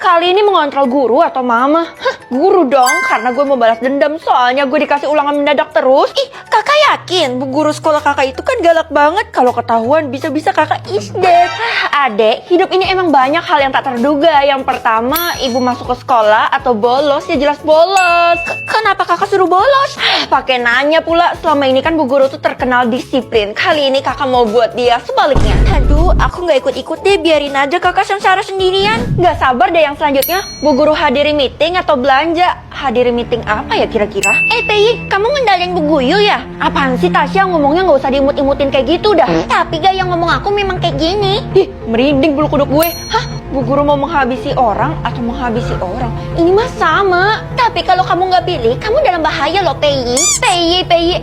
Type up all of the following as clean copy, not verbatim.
Kali ini mengontrol guru atau mama? Hah, guru dong, karena gue mau balas dendam soalnya gue dikasih ulangan mendadak terus. Ih, kakak yakin bu guru sekolah kakak itu kan galak banget. Kalau ketahuan bisa-bisa kakak is dead. Adek, hidup ini emang banyak hal yang tak terduga. Yang pertama, ibu masuk ke sekolah atau bolos, ya jelas bolos. Kenapa kakak suruh bolos? Pakai nanya pula, selama ini kan bu guru tuh terkenal disiplin. Kali ini kakak mau buat dia sebaliknya. Aduh, aku nggak ikut-ikut deh, biarin aja kakak sengsara sendirian. Nggak sabar deh yang selanjutnya. Bu guru hadiri meeting atau belanja? Hadiri meeting apa ya kira-kira? PI, kamu ngendalin Bu Guyul ya? Apaan sih Tasya, ngomongnya nggak usah diimut-imutin kayak gitu dah. Tapi gak yang ngomong aku memang kayak gini. Ih, merinding bulu kuduk gue. Hah? Bu guru mau menghabisi orang atau menghabisi orang? Ini mah sama. Tapi kalau kamu nggak pilih, kamu dalam bahaya loh, PI,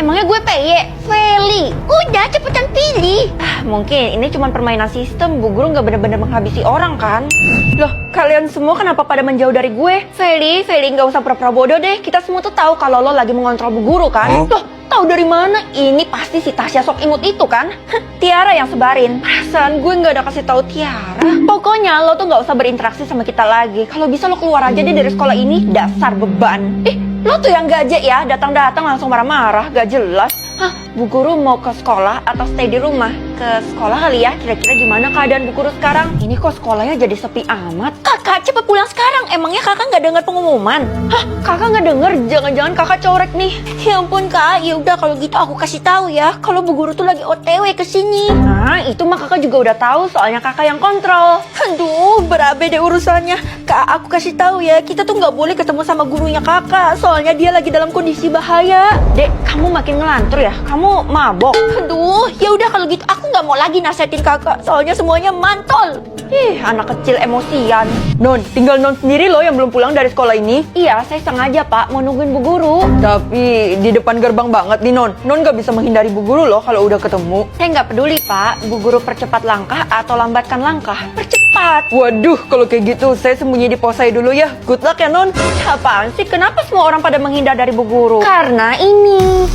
emangnya gue PI? Feli, udah cepetan pilih. Mungkin ini cuma permainan sistem. Bu guru nggak bener-bener menghabisi orang kan? Loh, kalian semua kenapa pada menjauh dari gue? Feli, nggak usah pura-pura bodoh deh. Kita semua tuh tahu kalau lo lagi mengontrol bu guru kan? Loh, tahu dari mana? Ini pasti si Tasya sok imut itu kan? Tiara yang sebarin. Perasaan gue nggak ada kasih tahu Tiara. Pokoknya lo tuh nggak usah berinteraksi sama kita lagi. Kalau bisa lo keluar aja deh dari sekolah ini. Dasar beban. Lo tuh yang gajek ya. Datang-datang langsung marah-marah. Gak jelas. Hah, Bu Guru mau ke sekolah atau stay di rumah? Ke sekolah kali ya, kira-kira gimana keadaan Bu Guru sekarang? Ini kok sekolahnya jadi sepi amat? Kakak, cepet pulang sekarang, emangnya kakak nggak dengar pengumuman? Hah, kakak nggak dengar? Jangan-jangan kakak corek nih. Ya ampun kak, ya udah kalau gitu aku kasih tahu ya, kalau Bu Guru tuh lagi OTW kesini. Nah, itu mah kakak juga udah tahu, soalnya kakak yang kontrol. Aduh, berabe deh urusannya. Kak, aku kasih tahu ya, kita tuh nggak boleh ketemu sama gurunya kakak, soalnya dia lagi dalam kondisi bahaya. Dek, kamu makin ngelantur ya? Kamu mabok? Aduh, ya udah kalau gitu aku nggak mau lagi nasihatin kakak, soalnya semuanya mantol. Ih, anak kecil emosian. Non, tinggal Non sendiri loh yang belum pulang dari sekolah ini. Iya, saya sengaja pak, mau nungguin Bu Guru. Tapi di depan gerbang banget nih Non. Non nggak bisa menghindari Bu Guru loh kalau udah ketemu. Saya nggak peduli pak, Bu Guru percepat langkah atau lambatkan langkah. Percepat. Waduh, kalau kayak gitu saya sembunyi di pos saya dulu ya. Good luck ya Non. Apaan sih? Kenapa semua orang pada menghindar dari Bu Guru? Karena ini.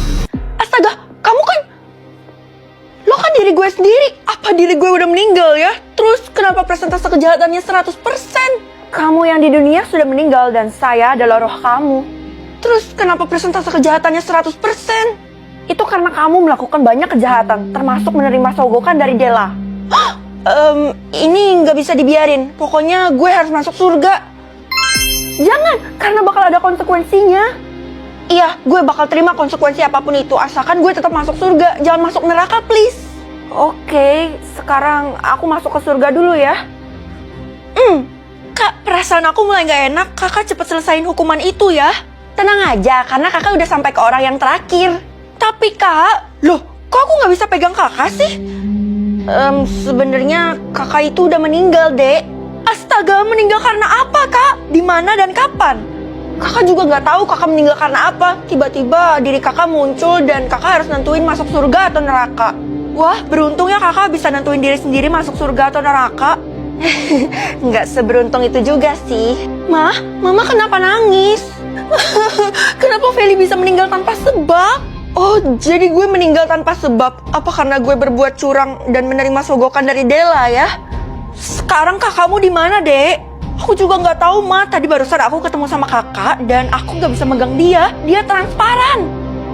Astaga, kamu kan... Lo kan diri gue sendiri. Apa diri gue udah meninggal ya? Terus kenapa persentase kejahatannya 100%? Kamu yang di dunia sudah meninggal dan saya adalah roh kamu. Terus kenapa persentase kejahatannya 100%? Itu karena kamu melakukan banyak kejahatan, termasuk menerima sogokan dari Della. Ini nggak bisa dibiarin. Pokoknya gue harus masuk surga. Jangan, karena bakal ada konsekuensinya. Iya, gue bakal terima konsekuensi apapun itu, asalkan gue tetap masuk surga. Jangan masuk neraka, please. Oke, sekarang aku masuk ke surga dulu ya. Kak, perasaan aku mulai gak enak. Kakak cepet selesain hukuman itu ya. Tenang aja, karena kakak udah sampai ke orang yang terakhir. Tapi kak, loh, kok aku gak bisa pegang kakak sih? Sebenarnya kakak itu udah meninggal, Dek. Astaga, meninggal karena apa, Kak? Di mana dan kapan? Kakak juga nggak tahu kakak meninggal karena apa. Tiba-tiba diri kakak muncul dan kakak harus nentuin masuk surga atau neraka. Wah, beruntung ya kakak bisa nentuin diri sendiri masuk surga atau neraka. Nggak seberuntung itu juga sih. Mama kenapa nangis? Kenapa Feli bisa meninggal tanpa sebab? Oh, jadi gue meninggal tanpa sebab. Apa karena gue berbuat curang dan menerima sogokan dari Della ya? Sekarang kakakmu di mana, Dek? Aku juga nggak tahu, Ma. Tadi barusan aku ketemu sama kakak dan aku nggak bisa megang dia. Dia transparan.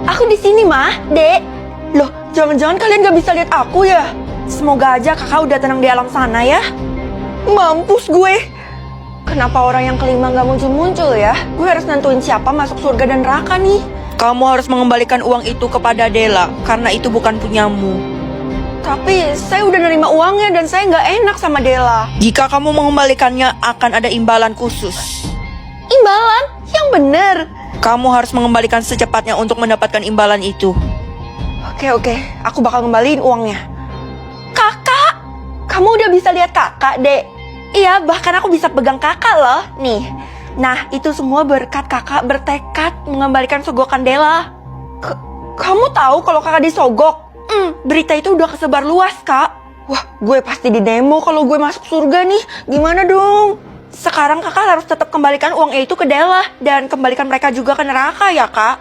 Aku di sini, Ma. Dek. Loh, jangan-jangan kalian nggak bisa lihat aku ya? Semoga aja kakak udah tenang di alam sana ya. Mampus gue. Kenapa orang yang kelima nggak muncul-muncul ya? Gue harus nentuin siapa masuk surga dan neraka nih. Kamu harus mengembalikan uang itu kepada Della, karena itu bukan punyamu. Tapi saya udah nerima uangnya dan saya nggak enak sama Della. Jika kamu mengembalikannya akan ada imbalan khusus. Imbalan? Yang bener. Kamu harus mengembalikan secepatnya untuk mendapatkan imbalan itu. Oke, aku bakal ngembaliin uangnya. Kakak? Kamu udah bisa lihat kakak, Dek? Iya, bahkan aku bisa pegang kakak loh. Nih. Nah, itu semua berkat kakak bertekad mengembalikan sogokan Della. Kamu tahu kalau kakak disogok? Berita itu udah kesebar luas, Kak. Wah, gue pasti di demo kalau gue masuk surga nih. Gimana dong? Sekarang kakak harus tetap kembalikan uang itu ke Della. Dan kembalikan mereka juga ke neraka ya, Kak.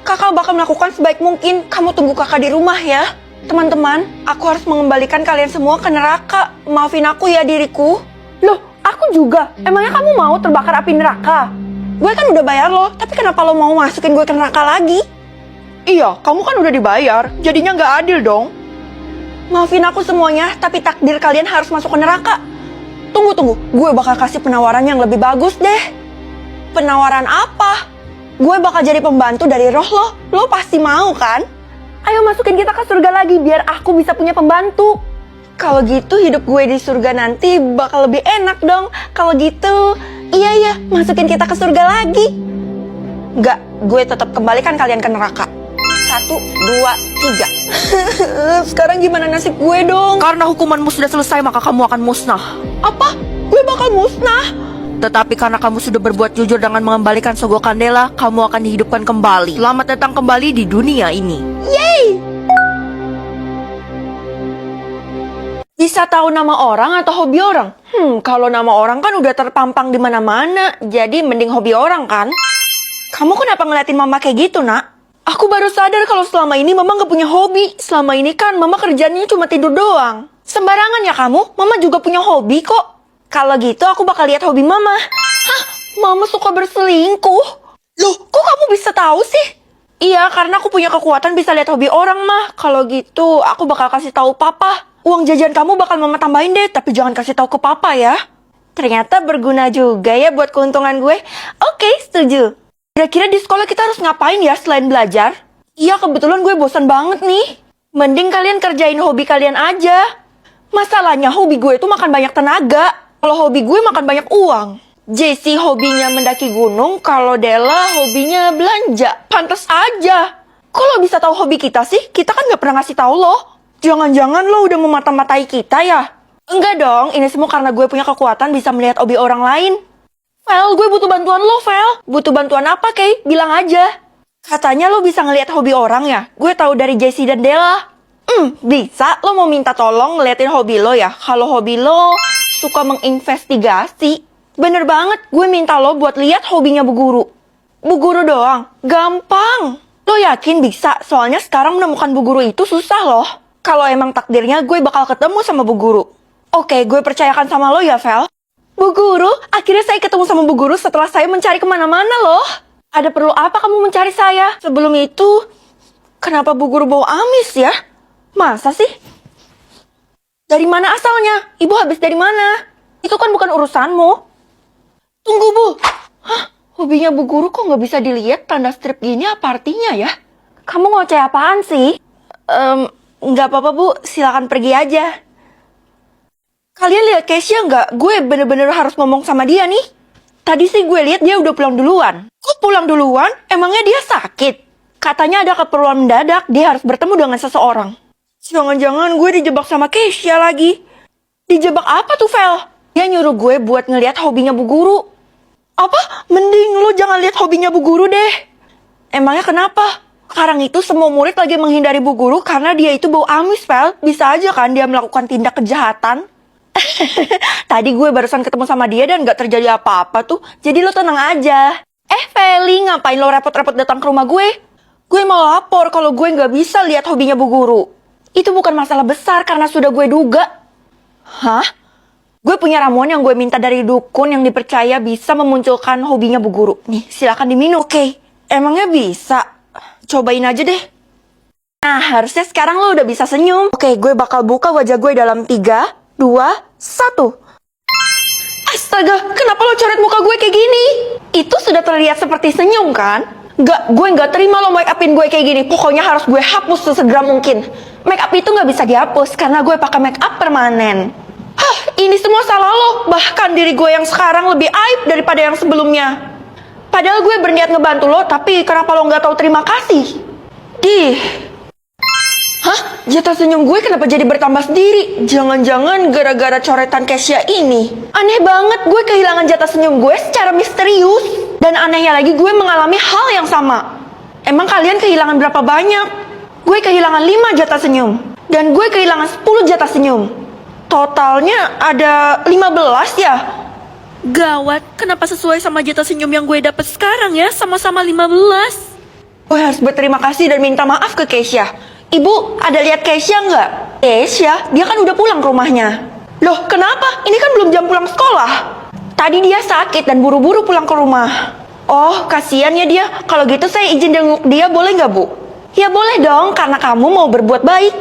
Kakak bakal melakukan sebaik mungkin. Kamu tunggu kakak di rumah ya. Teman-teman, aku harus mengembalikan kalian semua ke neraka. Maafin aku ya diriku. Loh, Aku juga. Emangnya kamu mau terbakar api neraka? Gue kan udah bayar lo, tapi kenapa lo mau masukin gue ke neraka lagi? Iya, kamu kan udah dibayar, jadinya nggak adil dong. Maafin aku semuanya, tapi takdir kalian harus masuk ke neraka. Tunggu, gue bakal kasih penawaran yang lebih bagus deh. Penawaran apa? Gue bakal jadi pembantu dari roh lo pasti mau kan? Ayo masukin kita ke surga lagi biar aku bisa punya pembantu. Kalau gitu hidup gue di surga nanti bakal lebih enak dong. Kalau gitu, iya, masukin kita ke surga lagi. Nggak, gue tetap kembalikan kalian ke neraka. 1, 2, 3. Sekarang gimana nasib gue dong? Karena hukumanmu sudah selesai maka kamu akan musnah. Apa? Gue bakal musnah? Tetapi karena kamu sudah berbuat jujur dengan mengembalikan Sogo Candela, kamu akan dihidupkan kembali. Selamat datang kembali di dunia ini. Yeay! Bisa tahu nama orang atau hobi orang? Kalau nama orang kan udah terpampang di mana-mana, jadi mending hobi orang kan? Kamu kenapa ngeliatin mama kayak gitu, nak? Aku baru sadar kalau selama ini mama gak punya hobi. Selama ini kan mama kerjanya cuma tidur doang. Sembarangan ya kamu, mama juga punya hobi kok. Kalau gitu aku bakal lihat hobi mama. Hah? Mama suka berselingkuh? Loh, kok kamu bisa tahu sih? Iya, karena aku punya kekuatan bisa lihat hobi orang mah. Kalau gitu, aku bakal kasih tahu papa. Uang jajan kamu bakal mama tambahin deh, tapi jangan kasih tahu ke papa ya. Ternyata berguna juga ya buat keuntungan gue. Oke, setuju. Kira-kira di sekolah kita harus ngapain ya selain belajar? Iya, kebetulan gue bosan banget nih. Mending kalian kerjain hobi kalian aja. Masalahnya hobi gue itu makan banyak tenaga. Kalau hobi gue makan banyak uang. Jessie hobinya mendaki gunung, kalau Della hobinya belanja. Pantes aja. Kok lo bisa tahu hobi kita sih? Kita kan gak pernah ngasih tahu lo. Jangan-jangan lo udah memata-matai kita ya? Enggak dong, ini semua karena gue punya kekuatan bisa melihat hobi orang lain. Vel, gue butuh bantuan lo, Vel. Butuh bantuan apa, Kay? Bilang aja. Katanya lo bisa ngelihat hobi orang ya? Gue tahu dari Jessie dan Della. Bisa. Lo mau minta tolong ngeliatin hobi lo ya? Kalau hobi lo suka menginvestigasi. Bener banget, gue minta lo buat lihat hobinya Bu Guru. Bu Guru doang? Gampang. Lo yakin bisa? Soalnya sekarang menemukan Bu Guru itu susah loh. Kalau emang takdirnya gue bakal ketemu sama Bu Guru. Oke, gue percayakan sama lo ya, Vel. Bu Guru, akhirnya saya ketemu sama Bu Guru setelah saya mencari kemana-mana loh. Ada perlu apa kamu mencari saya? Sebelum itu, kenapa Bu Guru bau amis ya? Masa sih? Dari mana asalnya? Ibu habis dari mana? Itu kan bukan urusanmu. Tunggu, Bu. Hah? Hobinya Bu Guru kok nggak bisa dilihat tanda strip gini apa artinya ya? Kamu ngoceh apaan sih? Nggak apa-apa, Bu. Silakan pergi aja. Kalian lihat Keisha nggak? Gue bener-bener harus ngomong sama dia nih. Tadi sih gue lihat dia udah pulang duluan. Kok pulang duluan? Emangnya dia sakit? Katanya ada keperluan mendadak, dia harus bertemu dengan seseorang. Jangan-jangan gue dijebak sama Keisha lagi. Dijebak apa tuh, Vel? Dia nyuruh gue buat ngeliat hobinya Bu Guru. Apa? Mending lo jangan lihat hobinya Bu Guru deh. Emangnya kenapa? Sekarang itu semua murid lagi menghindari Bu Guru karena dia itu bau amis, Vel. Bisa aja kan dia melakukan tindak kejahatan. Tadi gue barusan ketemu sama dia dan gak terjadi apa-apa tuh. Jadi lo tenang aja. Feli, ngapain lo repot-repot datang ke rumah gue? Gue mau lapor kalau gue gak bisa lihat hobinya Bu Guru. Itu bukan masalah besar karena sudah gue duga. Hah? Gue punya ramuan yang gue minta dari dukun yang dipercaya bisa memunculkan hobinya Bu Guru. Nih, silakan diminum, oke? Emangnya bisa? Cobain aja deh. Nah, harusnya sekarang lo udah bisa senyum. Oke, gue bakal buka wajah gue dalam 3, 2, 1. Astaga, kenapa lo coret muka gue kayak gini? Itu sudah terlihat seperti senyum kan? Gue nggak terima lo make upin gue kayak gini. Pokoknya harus gue hapus sesegera mungkin. Make up itu nggak bisa dihapus karena gue pakai make up permanen. Hah, ini semua salah lo. Bahkan diri gue yang sekarang lebih aib daripada yang sebelumnya. Padahal gue berniat ngebantu lo, tapi kenapa lo nggak tahu terima kasih? Hah? Jatah senyum gue kenapa jadi bertambah sendiri? Jangan-jangan gara-gara coretan Keisha ini. Aneh banget, gue kehilangan jatah senyum gue secara misterius. Dan anehnya lagi gue mengalami hal yang sama. Emang kalian kehilangan berapa banyak? Gue kehilangan 5 jatah senyum. Dan gue kehilangan 10 jatah senyum. Totalnya ada 15 ya? Gawat, kenapa sesuai sama jatah senyum yang gue dapet sekarang ya? Sama-sama 15. Gue harus berterima kasih dan minta maaf ke Keisha. Ibu, ada lihat Keisha nggak? Keisha? Dia kan udah pulang ke rumahnya. Loh, kenapa? Ini kan belum jam pulang sekolah. Tadi dia sakit dan buru-buru pulang ke rumah. Oh, kasihan ya dia. Kalau gitu saya izin jenguk dia, boleh nggak, Bu? Ya boleh dong, karena kamu mau berbuat baik.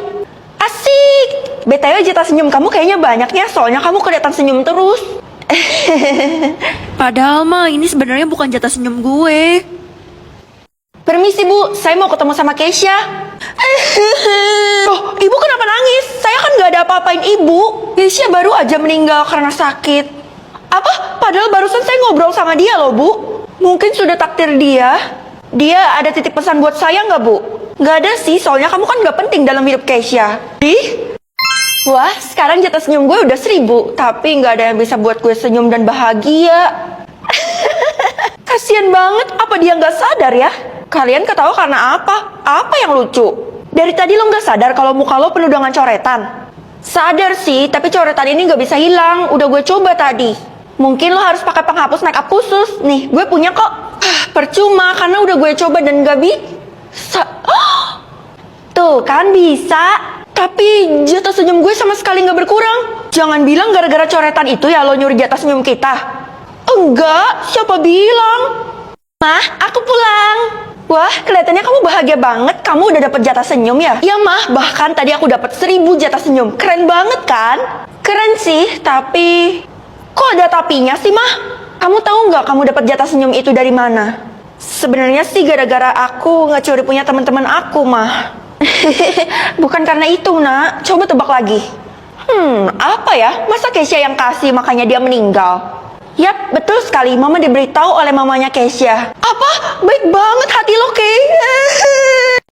Asik! BTW jatah senyum kamu kayaknya banyak ya, soalnya kamu kelihatan senyum terus. Padahal mah ini sebenarnya bukan jatah senyum gue. Permisi Bu, saya mau ketemu sama Keisha. Loh, Ibu kenapa nangis? Saya kan gak ada apa-apain Ibu. Keisha baru aja meninggal karena sakit. Apa? Padahal barusan saya ngobrol sama dia loh Bu. Mungkin sudah takdir dia. Dia ada titip pesan buat saya nggak Bu? Gak ada sih, soalnya kamu kan gak penting dalam hidup Keisha. Wah, sekarang jatah senyum gue udah 1000. Tapi gak ada yang bisa buat gue senyum dan bahagia. Kasian banget, apa dia gak sadar ya? Kalian ketawa karena apa? Apa yang lucu? Dari tadi lo gak sadar kalau muka lo penuh dengan coretan? Sadar sih, tapi coretan ini gak bisa hilang. Udah gue coba tadi. Mungkin lo harus pakai penghapus makeup khusus. Nih, gue punya kok. Percuma, karena udah gue coba dan gak bisa. Tuh kan bisa. Tapi jatah senyum gue sama sekali gak berkurang. Jangan bilang gara-gara coretan itu ya lo nyuri jatah senyum kita. Enggak, siapa bilang? Mah, aku pulang. Wah, kelihatannya kamu bahagia banget. Kamu udah dapet jatah senyum ya? Iya Mah, bahkan tadi aku dapat 1000 jatah senyum. Keren banget kan? Keren sih, tapi kok ada tapinya sih Mah? Kamu tahu nggak kamu dapat jatah senyum itu dari mana? Sebenarnya sih gara-gara aku ngecuri punya teman-teman aku Mah. Bukan karena itu Nak. Coba tebak lagi. Apa ya? Masa Keisha yang kasih makanya dia meninggal? Yap, betul sekali. Mama diberitahu oleh mamanya Keisha. Apa? Baik banget hati lo, Kay.